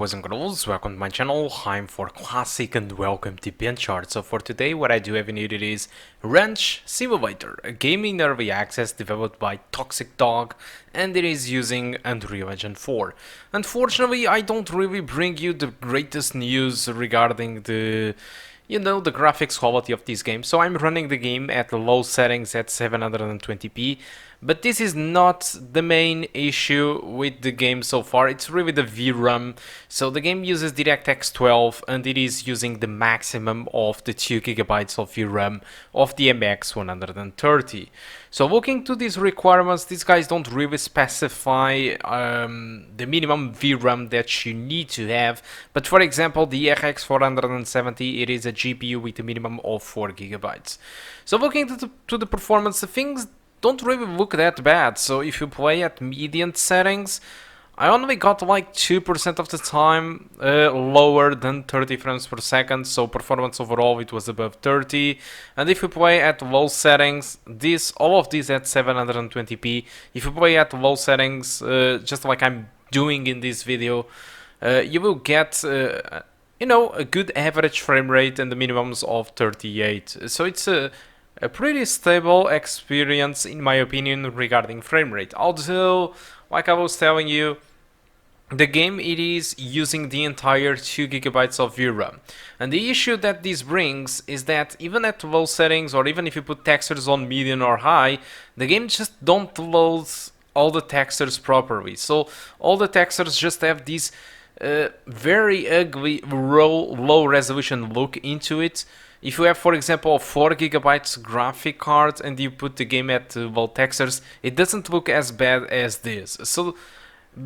boys and girls, welcome to my channel. I'm for Classic and welcome to BenchART. So for today what I do have needed is Ranch Simulator, a game in early access developed by Toxic Dog, and it is using Unreal Engine 4. Unfortunately, I don't really bring you the greatest news regarding the graphics quality of this game. So I'm running the game at low settings at 720p, but this is not the main issue with the game so far. It's really the VRAM. So the game uses DirectX 12 and it is using the maximum of the 2GB of VRAM of the MX130. So looking to these requirements, these guys don't really specify the minimum VRAM that you need to have, but for example the RX 470, it is a GPU with a minimum of 4GB. So looking to the performance, the things don't really look that bad. So if you play at median settings, I only got like 2% of the time lower than 30 frames per second, so performance overall it was above 30. And if you play at low settings, all of these at 720p, if you play at low settings, just like I'm doing in this video, you will get a good average frame rate and the minimums of 38. So it's a pretty stable experience in my opinion regarding frame rate. Although, like I was telling you, the game it is using the entire 2GB of VRAM. And the issue that this brings is that even at low settings, or even if you put textures on medium or high, the game just don't load all the textures properly. So all the textures just have this very ugly low resolution look into it. If you have, for example, a 4GB graphic card and you put the game at low textures, it doesn't look as bad as this. So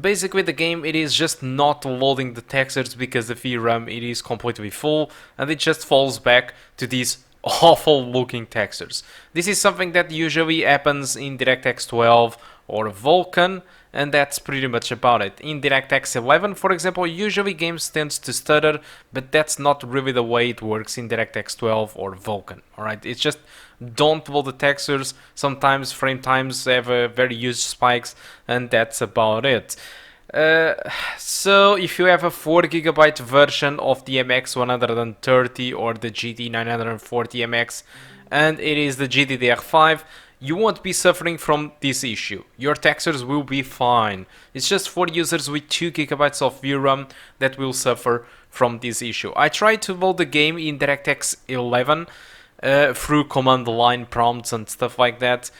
basically the game it is just not loading the textures because the VRAM it is completely full, and it just falls back to these awful looking textures. This is something that usually happens in DirectX 12 or Vulkan, and that's pretty much about it. In DirectX 11, for example, usually games tend to stutter, but that's not really the way it works in DirectX 12 or Vulkan. Alright, it's just don't load the textures. Sometimes frame times have very huge spikes, and that's about it. So if you have a 4GB version of the MX130 or the GT940MX and it is the GDDR5, you won't be suffering from this issue. Your textures will be fine. It's just for users with 2GB of VRAM that will suffer from this issue. I tried to load the game in DirectX 11 through command line prompts and stuff like that,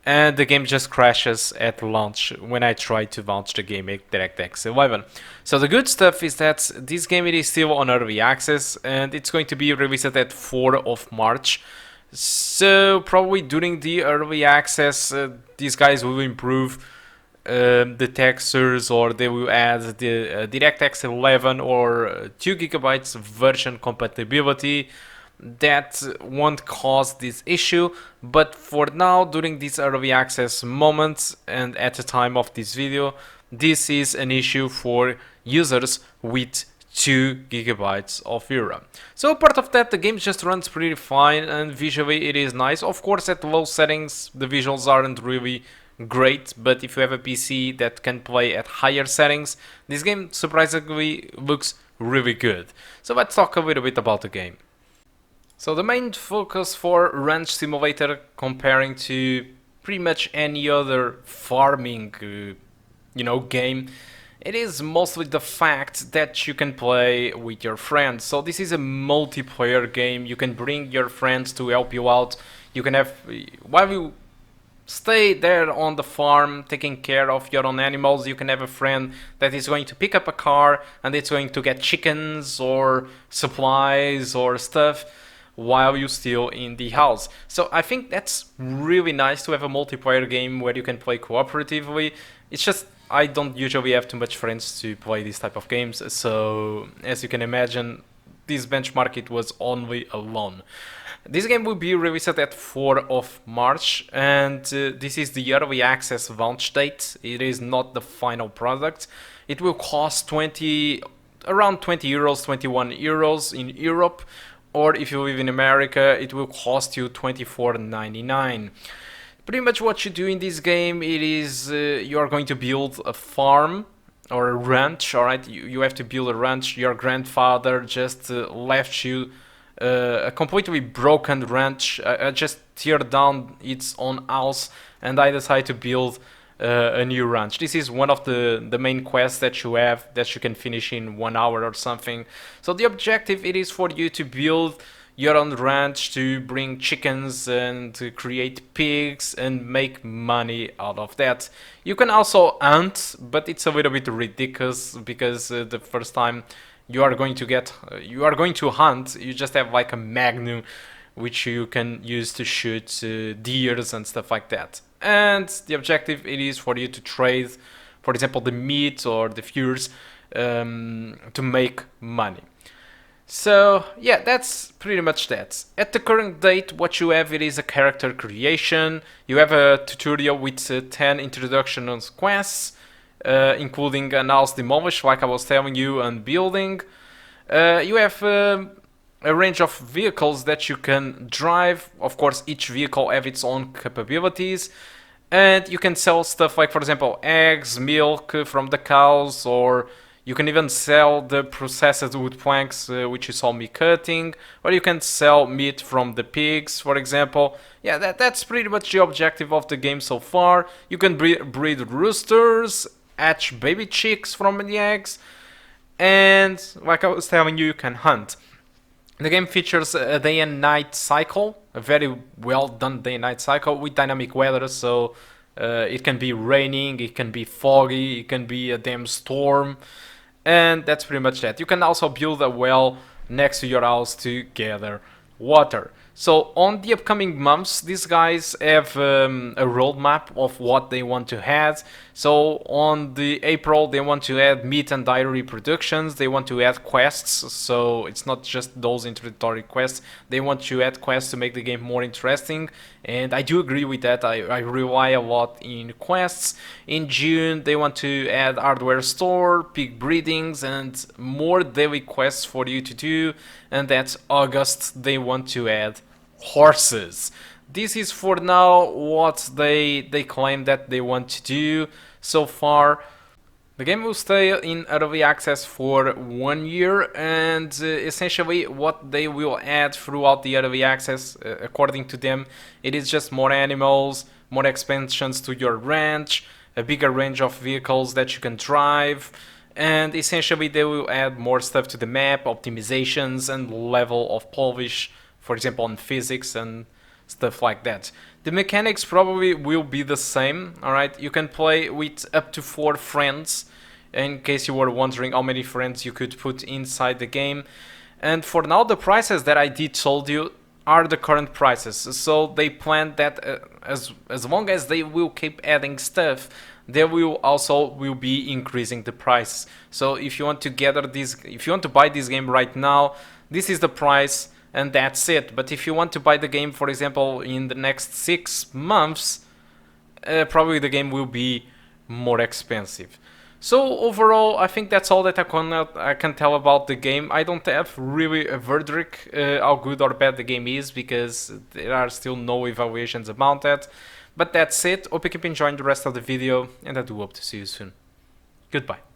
and the game just crashes at launch when I try to launch the game at DirectX 11. So the good stuff is that this game it is still on early access and it's going to be released at 4th of March. So probably during the early access these guys will improve the textures, or they will add the DirectX 11 or 2GB version compatibility. That won't cause this issue, but for now, during this early access moment and at the time of this video, this is an issue for users with 2GB of VRAM. So apart of that, the game just runs pretty fine and visually it is nice. Of course at low settings the visuals aren't really great, but if you have a PC that can play at higher settings, this game surprisingly looks really good. So let's talk a little bit about the game. So the main focus for Ranch Simulator, comparing to pretty much any other farming game, it is mostly the fact that you can play with your friends. So this is a multiplayer game. You can bring your friends to help you out. You can have, while you stay there on the farm taking care of your own animals, you can have a friend that is going to pick up a car and it's going to get chickens or supplies or stuff while you're still in the house. So I think that's really nice to have a multiplayer game where you can play cooperatively. It's just I don't usually have too much friends to play this type of games, so as you can imagine, this benchmark it was only alone. This game will be released at 4th of March, and this is the early access launch date. It is not the final product. It will cost around 20 euros, 21 euros in Europe, or if you live in America, it will cost you 24.99. Pretty much what you do in this game, it is you are going to build a farm or a ranch. All right, you have to build a ranch. Your grandfather just left you a completely broken ranch. I just tear down its own house, and I decide to build a new ranch. This is one of the main quests that you have that you can finish in 1 hour or something. So the objective it is for you to build your own ranch, to bring chickens and to create pigs and make money out of that. You can also hunt, but it's a little bit ridiculous because the first time you are going to hunt, you just have like a magnum which you can use to shoot deers and stuff like that. And the objective it is for you to trade, for example, the meat or the furs to make money. So yeah, that's pretty much that. At the current date, what you have it is a character creation. You have a tutorial with 10 introduction quests, including an house demolish, like I was telling you, and building. You have a range of vehicles that you can drive. Of course, each vehicle have its own capabilities. And you can sell stuff like, for example, eggs, milk from the cows, or you can even sell the processed wood planks, which you saw me cutting, or you can sell meat from the pigs, for example. Yeah, that's pretty much the objective of the game so far. You can breed roosters, hatch baby chicks from the eggs, and like I was telling you, you can hunt. The game features a day and night cycle, a very well done day and night cycle with dynamic weather, so it can be raining, it can be foggy, it can be a damn storm. And that's pretty much that. You can also build a well next to your house to gather water. So on the upcoming months, these guys have a roadmap of what they want to add. So on the April, they want to add meat and dairy productions. They want to add quests. So it's not just those introductory quests. They want to add quests to make the game more interesting. And I do agree with that. I rely a lot in quests. In June, they want to add hardware store, pig breedings, and more daily quests for you to do. And that's August, they want to add horses. This is for now what they claim that they want to do so far. The game will stay in early access for 1 year, and essentially what they will add throughout the early access, according to them, it is just more animals, more expansions to your ranch, a bigger range of vehicles that you can drive, and essentially they will add more stuff to the map, optimizations and level of polish, for example on physics and stuff like that. The mechanics probably will be the same, alright? You can play with up to 4 friends, in case you were wondering how many friends you could put inside the game. And for now, the prices that I did told you are the current prices. So they plan that as long as they will keep adding stuff, they will be increasing the price. So if you want to buy this game right now, this is the price. And that's it. But if you want to buy the game, for example, in the next 6 months, probably the game will be more expensive. So overall, I think that's all that I can tell about the game. I don't have really a verdict how good or bad the game is, because there are still no evaluations about that. But that's it. Hope you keep enjoying the rest of the video, and I do hope to see you soon. Goodbye.